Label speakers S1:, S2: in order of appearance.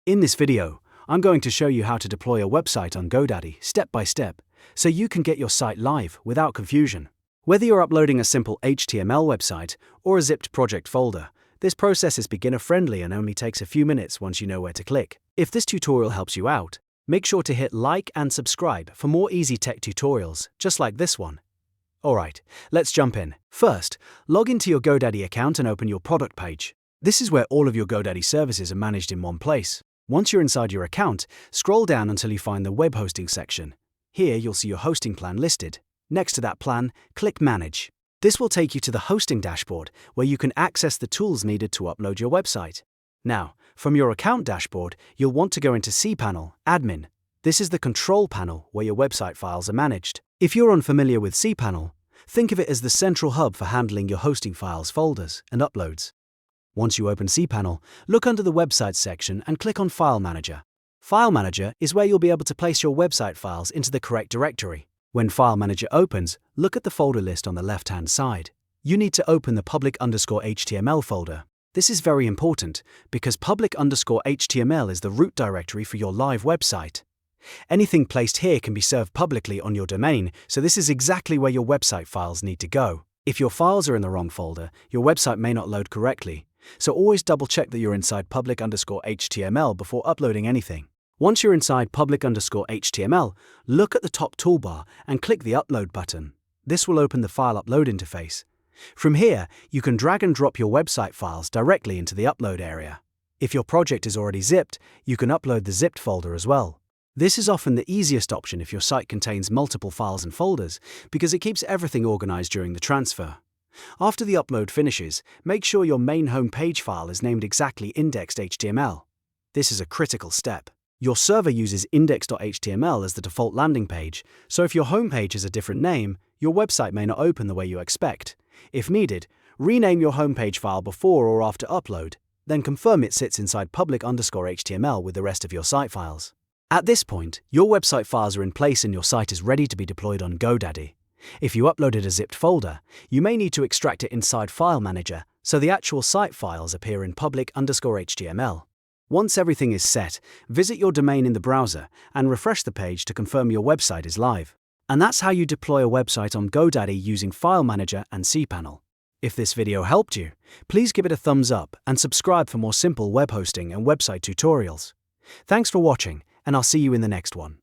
S1: In this video, I'm going to show you how to deploy a website on GoDaddy step by step, so you can get your site live without confusion. Whether you're uploading a simple HTML website or a zipped project folder, this process is beginner-friendly and only takes a few minutes once you know where to click. If this tutorial helps you out, make sure to hit like and subscribe for more easy tech tutorials, just like this one. Alright, let's jump in. First, log into your GoDaddy account and open your product page. This is where all of your GoDaddy services are managed in one place. Once you're inside your account, scroll down until you find the web hosting section. Here you'll see your hosting plan listed. Next to that plan, click Manage. This will take you to the hosting dashboard, where you can access the tools needed to upload your website. Now, from your account dashboard, you'll want to go into CPanel, Admin. This is the control panel where your website files are managed. If you're unfamiliar with CPanel, think of it as the central hub for handling your hosting files, folders, and uploads. Once you open CPanel, look under the Websites section and click on File Manager. File Manager is where you'll be able to place your website files into the correct directory. When File Manager opens, look at the folder list on the left-hand side. You need to open the public_HTML folder. This is very important because public_HTML is the root directory for your live website. Anything placed here can be served publicly on your domain, so this is exactly where your website files need to go. If your files are in the wrong folder, your website may not load correctly. So always double-check that you're inside public_HTML before uploading anything. Once you're inside public_HTML, look at the top toolbar and click the Upload button. This will open the file upload interface. From here, you can drag and drop your website files directly into the upload area. If your project is already zipped, you can upload the zipped folder as well. This is often the easiest option if your site contains multiple files and folders, because it keeps everything organized during the transfer. After the upload finishes, make sure your main home page file is named exactly Index.Html. This is a critical step. Your server uses Index.Html as the default landing page, so if your home page has a different name, your website may not open the way you expect. If needed, rename your home page file before or after upload, then confirm it sits inside public_HTML with the rest of your site files. At this point, your website files are in place and your site is ready to be deployed on GoDaddy. If you uploaded a zipped folder, you may need to extract it inside File Manager so the actual site files appear in public_HTML. Once everything is set, visit your domain in the browser and refresh the page to confirm your website is live. And that's how you deploy a website on GoDaddy using File Manager and CPanel. If this video helped you, please give it a thumbs up and subscribe for more simple web hosting and website tutorials. Thanks for watching, and I'll see you in the next one.